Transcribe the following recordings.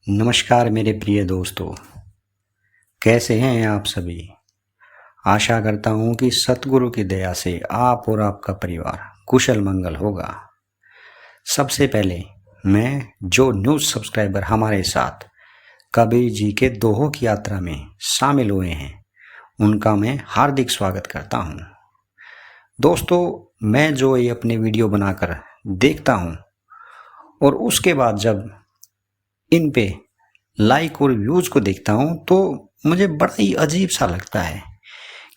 नमस्कार मेरे प्रिय दोस्तों, कैसे हैं आप सभी। आशा करता हूं कि सतगुरु की दया से आप और आपका परिवार कुशल मंगल होगा। सबसे पहले मैं जो न्यूज़ सब्सक्राइबर हमारे साथ कबीर जी के दोहों की यात्रा में शामिल हुए हैं उनका मैं हार्दिक स्वागत करता हूं। दोस्तों, मैं जो ये अपने वीडियो बनाकर देखता हूं और उसके बाद जब इन पे लाइक और व्यूज़ को देखता हूँ तो मुझे बड़ा ही अजीब सा लगता है,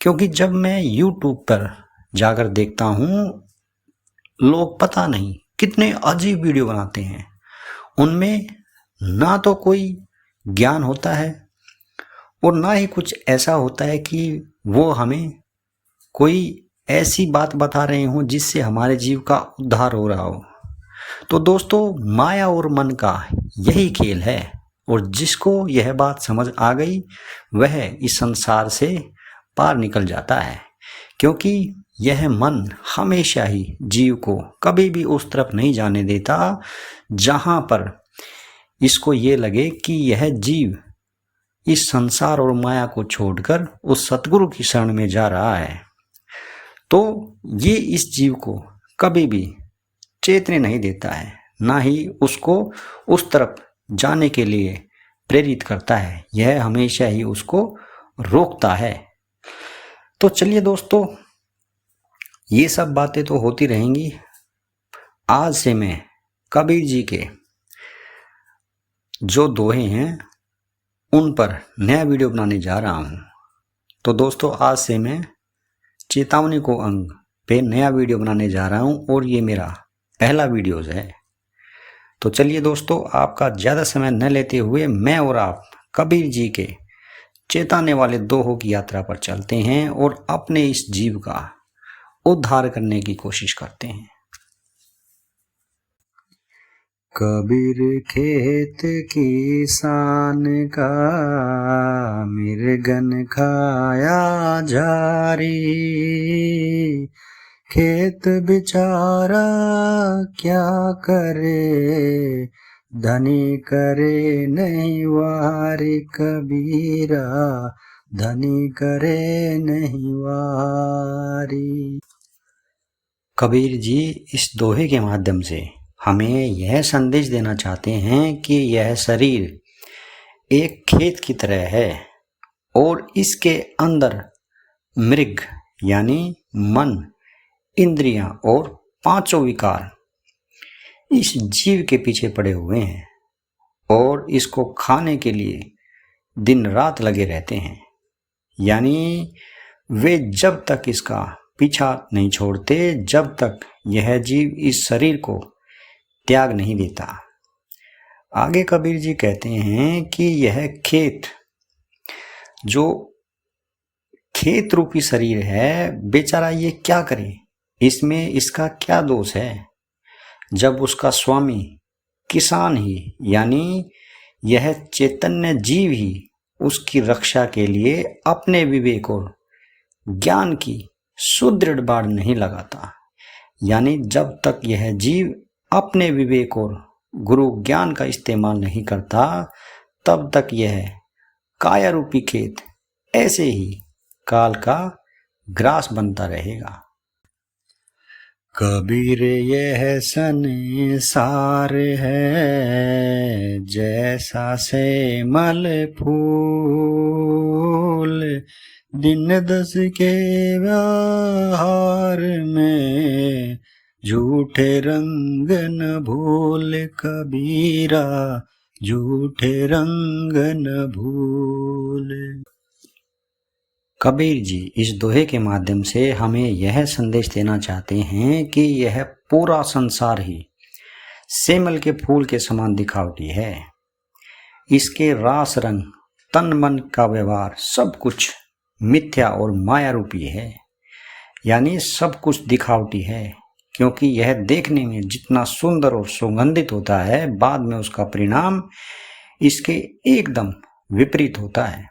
क्योंकि जब मैं यूट्यूब पर जाकर देखता हूँ लोग पता नहीं कितने अजीब वीडियो बनाते हैं। उनमें ना तो कोई ज्ञान होता है और ना ही कुछ ऐसा होता है कि वो हमें कोई ऐसी बात बता रहे हों जिससे हमारे जीव का उद्धार हो रहा हो। तो दोस्तों, माया और मन का यही खेल है और जिसको यह बात समझ आ गई वह इस संसार से पार निकल जाता है, क्योंकि यह मन हमेशा ही जीव को कभी भी उस तरफ नहीं जाने देता जहां पर इसको ये लगे कि यह जीव इस संसार और माया को छोड़कर उस सतगुरु की शरण में जा रहा है। तो ये इस जीव को कभी भी चेतने नहीं देता है, ना ही उसको उस तरफ जाने के लिए प्रेरित करता है। यह हमेशा ही उसको रोकता है। तो चलिए दोस्तों, ये सब बातें तो होती रहेंगी। आज से मैं कबीर जी के जो दोहे हैं उन पर नया वीडियो बनाने जा रहा हूँ। तो दोस्तों, आज से मैं चेतावनी को अंग पे नया वीडियो बनाने जा रहा हूँ और ये मेरा पहला वीडियोज़ है। तो चलिए दोस्तों, आपका ज़्यादा समय न लेते हुए मैं और आप कबीर जी के चेताने वाले दोहों की यात्रा पर चलते हैं और अपने इस जीव का उद्धार करने की कोशिश करते हैं। कबीर खेत किसान का मृगन खाया झारी, खेत बेचारा क्या करे, धनी करे नहीं वारी। कबीरा धनी करे नहीं वारी। कबीर जी इस दोहे के माध्यम से हमें यह संदेश देना चाहते हैं कि यह शरीर एक खेत की तरह है और इसके अंदर मृग यानी मन, इंद्रियां और पांचों विकार इस जीव के पीछे पड़े हुए हैं और इसको खाने के लिए दिन रात लगे रहते हैं। यानी वे जब तक इसका पीछा नहीं छोड़ते, जब तक यह जीव इस शरीर को त्याग नहीं देता। आगे कबीर जी कहते हैं कि यह खेत, जो खेत रूपी शरीर है, बेचारा ये क्या करे, इसमें इसका क्या दोष है जब उसका स्वामी किसान ही यानी यह चैतन्य जीव ही उसकी रक्षा के लिए अपने विवेक और ज्ञान की सुदृढ़ बाड़ नहीं लगाता। यानी जब तक यह जीव अपने विवेक और गुरु ज्ञान का इस्तेमाल नहीं करता, तब तक यह काया रूपी खेत ऐसे ही काल का ग्रास बनता रहेगा। कबीर यह संसार है जैसा से मल फूल, दिन दस के व्यवहार में झूठे रंग न भूल। कबीरा झूठे रंग न भूल। कबीर जी इस दोहे के माध्यम से हमें यह संदेश देना चाहते हैं कि यह पूरा संसार ही सेमल के फूल के समान दिखावटी है। इसके रास रंग, तन मन का व्यवहार सब कुछ मिथ्या और माया रूपी है। यानी सब कुछ दिखावटी है, क्योंकि यह देखने में जितना सुंदर और सुगंधित होता है, बाद में उसका परिणाम इसके एकदम विपरीत होता है।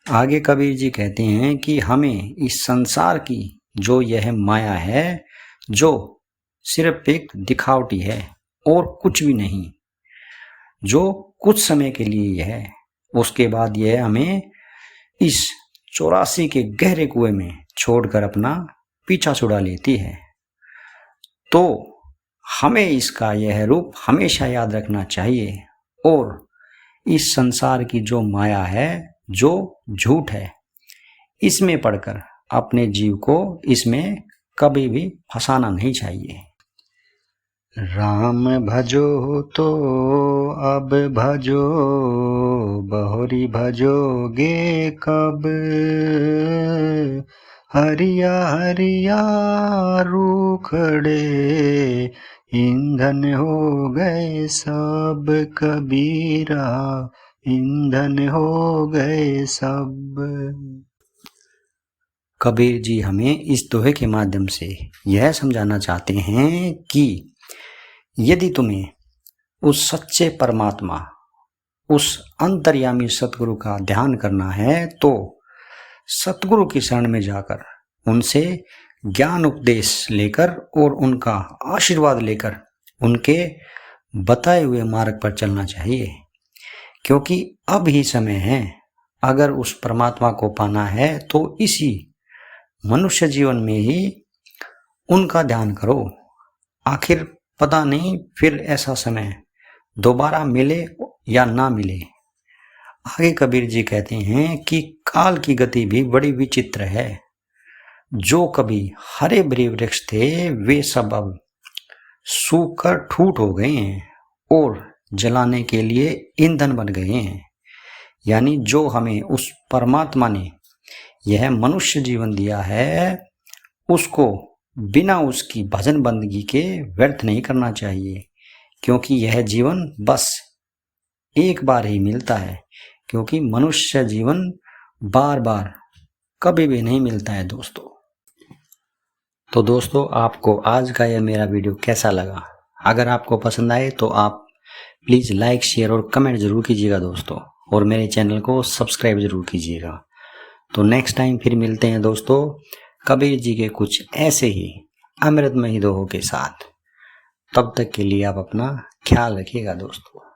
आगे कबीर जी कहते हैं कि हमें इस संसार की जो यह माया है, जो सिर्फ एक दिखावटी है और कुछ भी नहीं, जो कुछ समय के लिए है, उसके बाद यह हमें इस 84 के गहरे कुएं में छोड़कर अपना पीछा छुड़ा लेती है। तो हमें इसका यह रूप हमेशा याद रखना चाहिए और इस संसार की जो माया है, जो झूठ है, इसमें पड़कर अपने जीव को इसमें कभी भी फंसाना नहीं चाहिए। राम भजो तो अब भजो, बहुरी भजोगे कब, हरिया हरिया रूखड़े ईंधन हो गए सब, कबीरा ईंधन हो गए सब। कबीर जी हमें इस दोहे के माध्यम से यह समझाना चाहते हैं कि यदि तुम्हें उस सच्चे परमात्मा, उस अंतर्यामी सतगुरु का ध्यान करना है तो सतगुरु की शरण में जाकर उनसे ज्ञान उपदेश लेकर और उनका आशीर्वाद लेकर उनके बताए हुए मार्ग पर चलना चाहिए, क्योंकि अब ही समय है। अगर उस परमात्मा को पाना है तो इसी मनुष्य जीवन में ही उनका ध्यान करो। आखिर पता नहीं फिर ऐसा समय दोबारा मिले या ना मिले। आगे कबीर जी कहते हैं कि काल की गति भी बड़ी विचित्र है। जो कभी हरे भरे वृक्ष थे वे सब अब सूख कर ठूट हो गए हैं और जलाने के लिए ईंधन बन गए हैं। यानी जो हमें उस परमात्मा ने यह मनुष्य जीवन दिया है, उसको बिना उसकी भजन बंदगी के व्यर्थ नहीं करना चाहिए, क्योंकि यह जीवन बस एक बार ही मिलता है। क्योंकि मनुष्य जीवन बार बार कभी भी नहीं मिलता है दोस्तों। तो दोस्तों, आपको आज का यह मेरा वीडियो कैसा लगा? अगर आपको पसंद आए तो आप प्लीज़ लाइक, शेयर और कमेंट जरूर कीजिएगा दोस्तों, और मेरे चैनल को सब्सक्राइब जरूर कीजिएगा। तो नेक्स्ट टाइम फिर मिलते हैं दोस्तों कबीर जी के कुछ ऐसे ही अमृतमयी दोहों के साथ। तब तक के लिए आप अपना ख्याल रखिएगा दोस्तों।